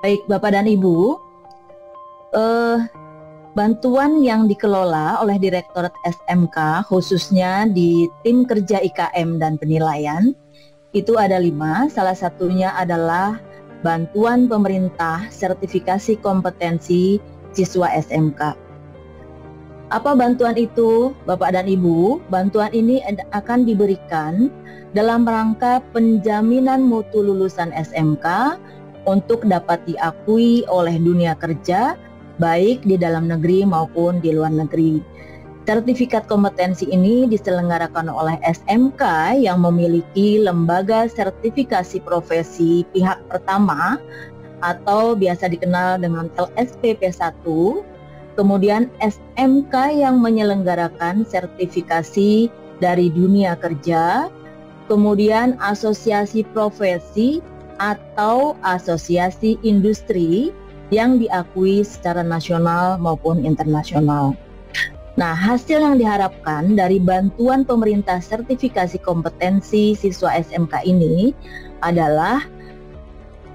Baik Bapak dan Ibu, eh, bantuan yang dikelola oleh Direktorat SMK khususnya di tim kerja IKM dan penilaian itu ada 5. Salah satunya adalah bantuan pemerintah sertifikasi kompetensi siswa SMK. Apa bantuan itu, Bapak dan Ibu? Bantuan ini akan diberikan dalam rangka penjaminan mutu lulusan SMK untuk dapat diakui oleh dunia kerja, baik di dalam negeri maupun di luar negeri. Sertifikat kompetensi ini diselenggarakan oleh SMK yang memiliki lembaga sertifikasi profesi pihak pertama atau biasa dikenal dengan LSPP1. Kemudian SMK yang menyelenggarakan sertifikasi dari dunia kerja, kemudian asosiasi profesi atau asosiasi industri yang diakui secara nasional maupun internasional. Nah, hasil yang diharapkan dari bantuan pemerintah sertifikasi kompetensi siswa SMK ini adalah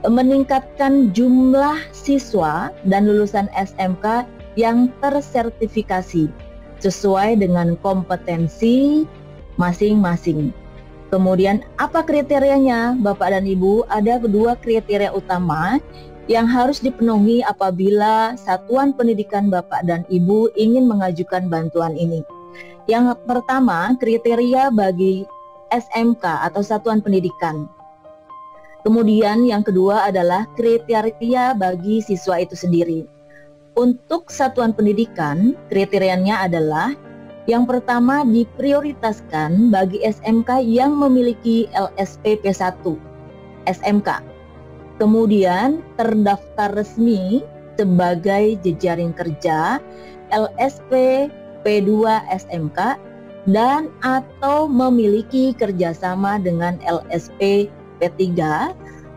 meningkatkan jumlah siswa dan lulusan SMK yang tersertifikasi sesuai dengan kompetensi masing-masing. Kemudian apa kriterianya, Bapak dan Ibu? Ada 2 kriteria utama yang harus dipenuhi apabila satuan pendidikan Bapak dan Ibu ingin mengajukan bantuan ini. Yang pertama, kriteria bagi SMK atau satuan pendidikan. Kemudian yang kedua adalah kriteria bagi siswa itu sendiri. Untuk satuan pendidikan, kriterianya adalah yang pertama diprioritaskan bagi SMK yang memiliki LSPP1 SMK. Kemudian terdaftar resmi sebagai jejaring kerja LSP P2 SMK dan atau memiliki kerjasama dengan LSP P3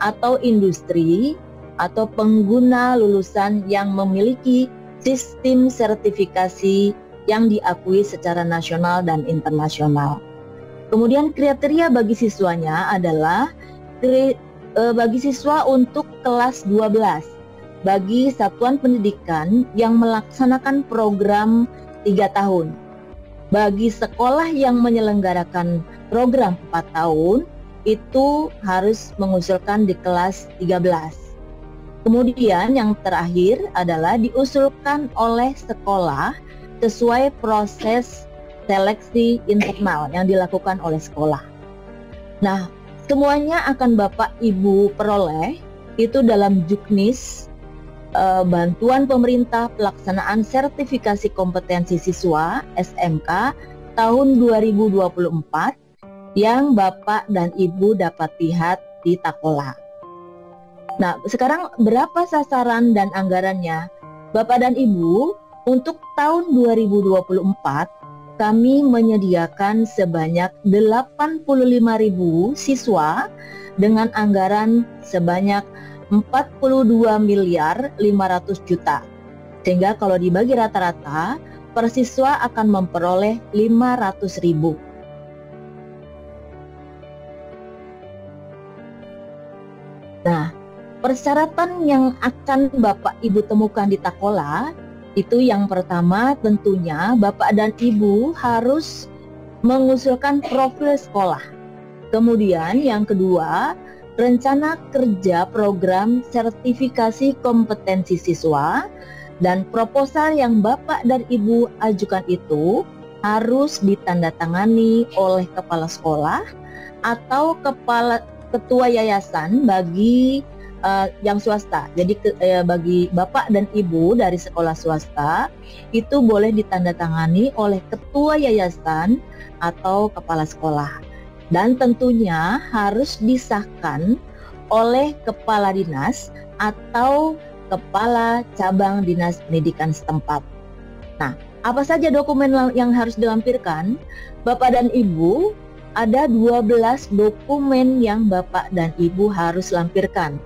atau industri atau pengguna lulusan yang memiliki sistem sertifikasi yang diakui secara nasional dan internasional. Kemudian kriteria bagi siswanya adalah bagi siswa untuk kelas 12 bagi satuan pendidikan yang melaksanakan program 3 tahun. Bagi sekolah yang menyelenggarakan program 4 tahun itu harus mengusulkan di kelas 13. Kemudian yang terakhir adalah diusulkan oleh sekolah sesuai proses seleksi internal yang dilakukan oleh sekolah. Nah, semuanya akan Bapak Ibu peroleh itu dalam Juknis Bantuan Pemerintah Pelaksanaan Sertifikasi Kompetensi Siswa SMK tahun 2024 yang Bapak dan Ibu dapat lihat di Takola. Nah, sekarang berapa sasaran dan anggarannya? Bapak dan Ibu, untuk tahun 2024 kami menyediakan sebanyak 85.000 siswa dengan anggaran sebanyak 42 miliar 500 juta. Sehingga kalau dibagi rata-rata, per siswa akan memperoleh 500.000. Nah, persyaratan yang akan Bapak Ibu temukan di Takola itu yang pertama tentunya Bapak dan Ibu harus mengusulkan profil sekolah. Kemudian yang kedua, rencana kerja program sertifikasi kompetensi siswa dan proposal yang Bapak dan Ibu ajukan itu harus ditandatangani oleh kepala sekolah atau ketua yayasan bagi yang swasta. Jadi bagi Bapak dan Ibu dari sekolah swasta itu boleh ditandatangani oleh ketua yayasan atau kepala sekolah. Dan tentunya harus disahkan oleh kepala dinas atau kepala cabang dinas pendidikan setempat. Nah, apa saja dokumen yang harus dilampirkan? Bapak dan Ibu, ada 12 dokumen yang Bapak dan Ibu harus lampirkan.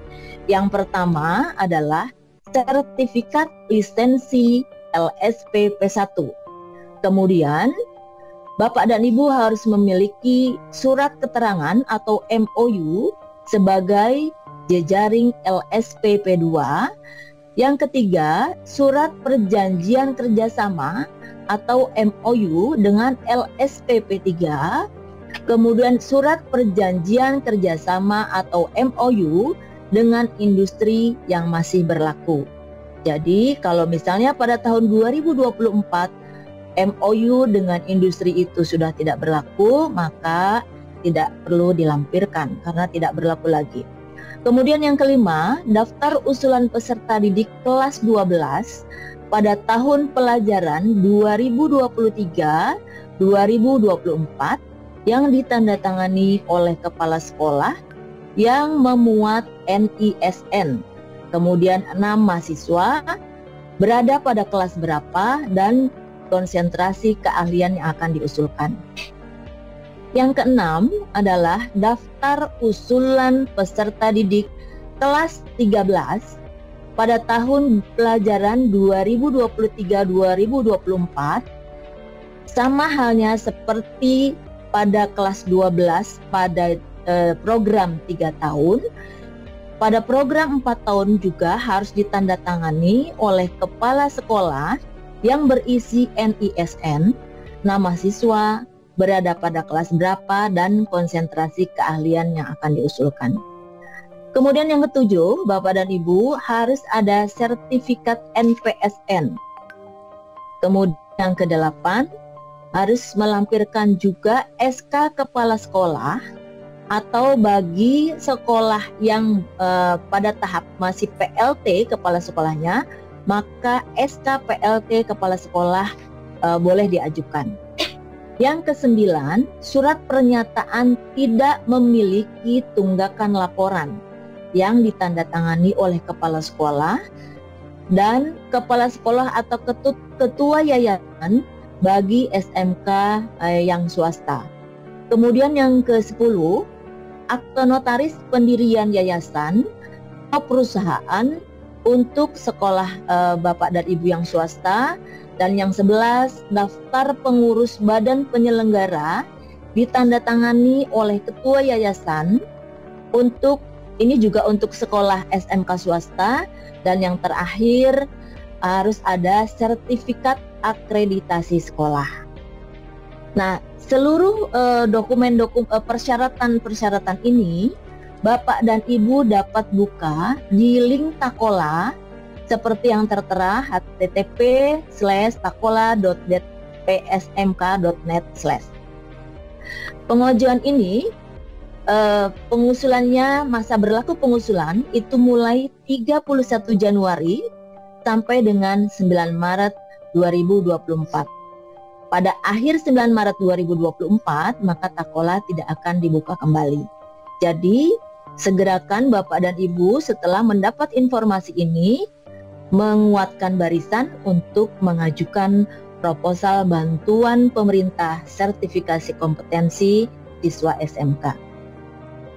Yang pertama adalah sertifikat lisensi LSP P1. Kemudian Bapak dan Ibu harus memiliki surat keterangan atau MOU sebagai jejaring LSPP2. Yang ketiga, surat perjanjian kerjasama atau MOU dengan LSPP3. Kemudian surat perjanjian kerjasama atau MOU dengan industri yang masih berlaku. Jadi kalau misalnya pada tahun 2024 MOU dengan industri itu sudah tidak berlaku, maka tidak perlu dilampirkan karena tidak berlaku lagi. Kemudian yang kelima, daftar usulan peserta didik kelas 12 pada tahun pelajaran 2023-2024 yang ditandatangani oleh kepala sekolah yang memuat NISN. Kemudian 6 mahasiswa berada pada kelas berapa dan konsentrasi keahlian yang akan diusulkan. Yang keenam adalah daftar usulan peserta didik kelas 13 pada tahun pelajaran 2023-2024, sama halnya seperti pada kelas 12 pada program 3 tahun. Pada program 4 tahun juga harus ditandatangani oleh kepala sekolah yang berisi NISN, nama siswa, berada pada kelas berapa, dan konsentrasi keahlian yang akan diusulkan. Kemudian yang ketujuh, Bapak dan Ibu, harus ada sertifikat NPSN. Kemudian yang kedelapan, harus melampirkan juga SK kepala sekolah, atau bagi sekolah yang pada tahap masih PLT kepala sekolahnya, maka SK PLT kepala sekolah boleh diajukan. Yang kesembilan, surat pernyataan tidak memiliki tunggakan laporan yang ditandatangani oleh kepala sekolah dan kepala sekolah atau ketua yayasan bagi SMK yang swasta. Kemudian yang ke-10, akte notaris pendirian yayasan atau perusahaan untuk sekolah Bapak dan Ibu yang swasta. Dan yang 11, daftar pengurus badan penyelenggara ditandatangani oleh ketua yayasan untuk ini juga untuk sekolah SMK swasta. Dan yang terakhir harus ada sertifikat akreditasi sekolah. Nah, seluruh persyaratan ini Bapak dan Ibu dapat buka di link Takola seperti yang tertera http://takola.psmk.net/. Pengajuan ini pengusulannya, masa berlaku pengusulan itu mulai 31 Januari sampai dengan 9 Maret 2024. Pada akhir 9 Maret 2024 maka Takola tidak akan dibuka kembali. Jadi segerakan Bapak dan Ibu setelah mendapat informasi ini menguatkan barisan untuk mengajukan proposal bantuan pemerintah sertifikasi kompetensi siswa SMK.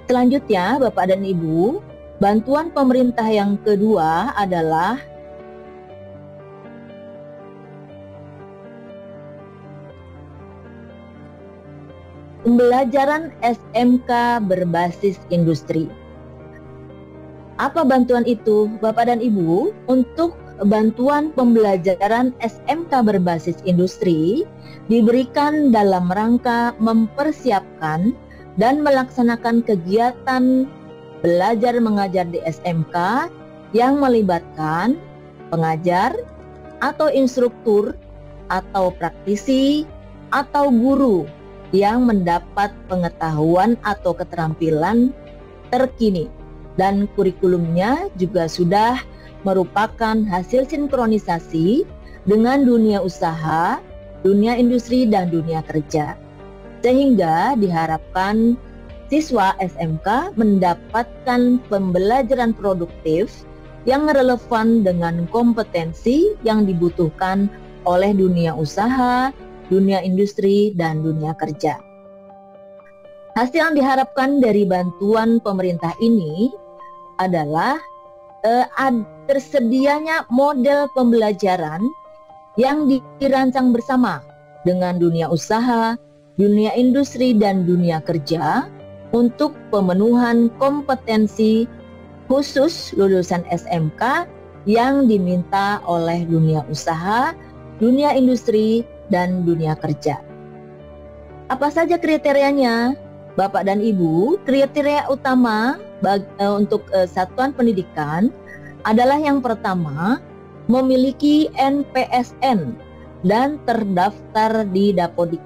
Selanjutnya Bapak dan Ibu, bantuan pemerintah yang kedua adalah pembelajaran SMK berbasis industri. Apa bantuan itu, Bapak dan Ibu? Untuk bantuan pembelajaran SMK berbasis industri diberikan dalam rangka mempersiapkan dan melaksanakan kegiatan belajar mengajar di SMK yang melibatkan pengajar atau instruktur atau praktisi atau guru yang mendapat pengetahuan atau keterampilan terkini. Dan kurikulumnya juga sudah merupakan hasil sinkronisasi dengan dunia usaha, dunia industri, dan dunia kerja. Sehingga diharapkan siswa SMK mendapatkan pembelajaran produktif yang relevan dengan kompetensi yang dibutuhkan oleh dunia usaha, dunia industri, dan dunia kerja. Hasil yang diharapkan dari bantuan pemerintah ini adalah tersedianya model pembelajaran yang dirancang bersama dengan dunia usaha, dunia industri, dan dunia kerja untuk pemenuhan kompetensi khusus lulusan SMK yang diminta oleh dunia usaha, dunia industri, dan dunia kerja. Apa saja kriterianya? Bapak dan Ibu, kriteria utama untuk satuan pendidikan adalah yang pertama, memiliki NPSN dan terdaftar di Dapodik.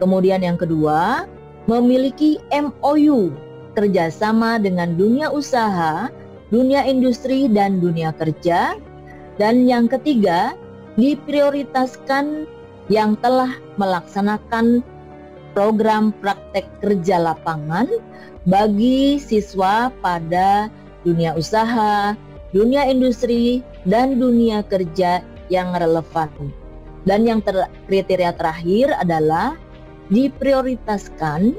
Kemudian yang kedua, memiliki MOU, kerjasama dengan dunia usaha, dunia industri, dan dunia kerja. Dan yang ketiga, diprioritaskan yang telah melaksanakan program praktek kerja lapangan bagi siswa pada dunia usaha, dunia industri, dan dunia kerja yang relevan. Dan yang kriteria terakhir adalah diprioritaskan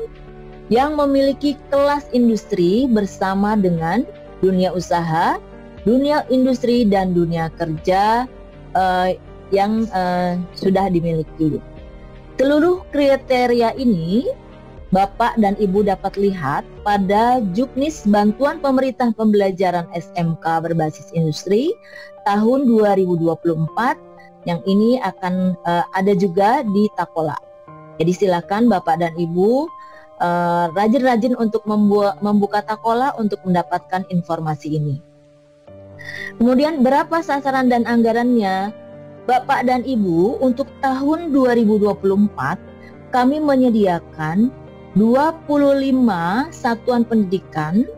yang memiliki kelas industri bersama dengan dunia usaha, dunia industri, dan dunia kerja yang sudah dimiliki. Seluruh kriteria ini Bapak dan Ibu dapat lihat pada Juknis Bantuan Pemerintah Pembelajaran SMK berbasis industri tahun 2024 yang ini akan ada juga di Takola. Jadi silakan Bapak dan Ibu rajin-rajin untuk membuka Takola untuk mendapatkan informasi ini. Kemudian berapa sasaran dan anggarannya? Bapak dan Ibu, untuk tahun 2024 kami menyediakan 25 satuan pendidikan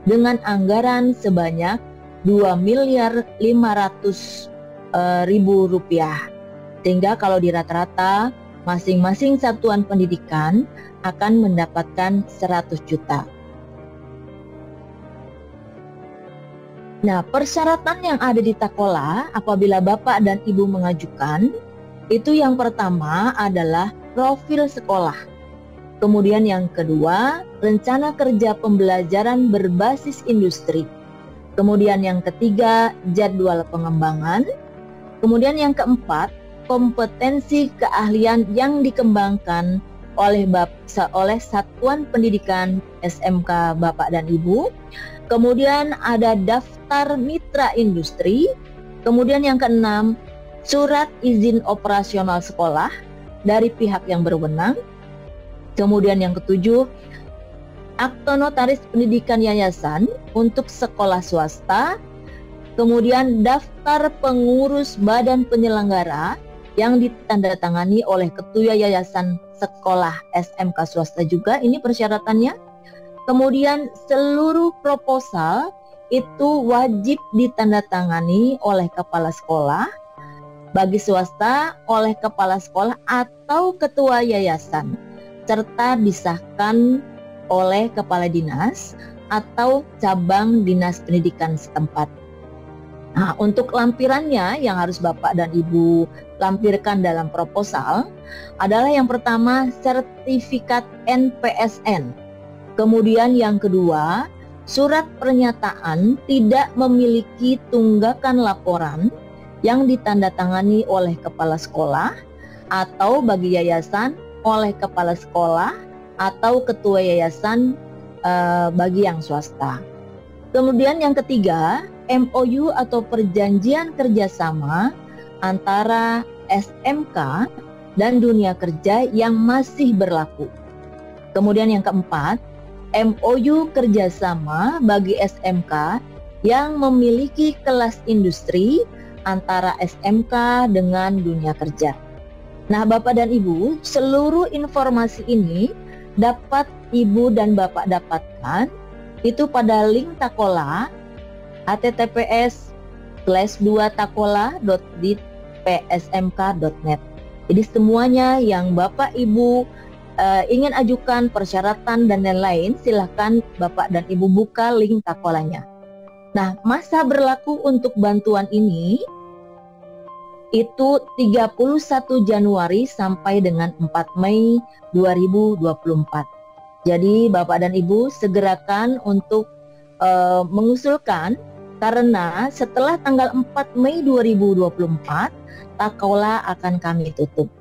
dengan anggaran sebanyak 2.500.000 rupiah. Sehingga kalau di rata-rata masing-masing satuan pendidikan akan mendapatkan 100 juta. Nah, persyaratan yang ada di Takola apabila Bapak dan Ibu mengajukan, itu yang pertama adalah profil sekolah. Kemudian yang kedua, rencana kerja pembelajaran berbasis industri. Kemudian yang ketiga, jadwal pengembangan. Kemudian yang keempat, kompetensi keahlian yang dikembangkan oleh satuan pendidikan SMK Bapak dan Ibu. Kemudian ada daftar mitra industri. Kemudian yang keenam, surat izin operasional sekolah dari pihak yang berwenang. Kemudian yang ketujuh, akte notaris pendidikan yayasan untuk sekolah swasta. Kemudian daftar pengurus badan penyelenggara yang ditandatangani oleh ketua yayasan sekolah SMK swasta juga, ini persyaratannya. Kemudian seluruh proposal itu wajib ditandatangani oleh kepala sekolah, bagi swasta oleh kepala sekolah atau ketua yayasan, serta disahkan oleh kepala dinas atau cabang dinas pendidikan setempat. Nah, untuk lampirannya yang harus Bapak dan Ibu lampirkan dalam proposal adalah yang pertama, sertifikat NPSN. Kemudian yang kedua, surat pernyataan tidak memiliki tunggakan laporan yang ditandatangani oleh kepala sekolah atau bagi yayasan oleh kepala sekolah atau ketua yayasan bagi yang swasta. Kemudian yang ketiga, MOU atau perjanjian kerjasama antara SMK dan dunia kerja yang masih berlaku. Kemudian yang keempat, MOU kerjasama bagi SMK yang memiliki kelas industri antara SMK dengan dunia kerja. Nah, Bapak dan Ibu, seluruh informasi ini dapat Ibu dan Bapak dapatkan itu pada link Takola https://2takola.psmk.net. Jadi semuanya yang Bapak Ibu ingin ajukan persyaratan dan lain-lain, silahkan Bapak dan Ibu buka link Takolanya. Nah, masa berlaku untuk bantuan ini itu 31 Januari sampai dengan 4 Mei 2024. Jadi Bapak dan Ibu segerakan untuk mengusulkan, karena setelah tanggal 4 Mei 2024 Takola akan kami tutup.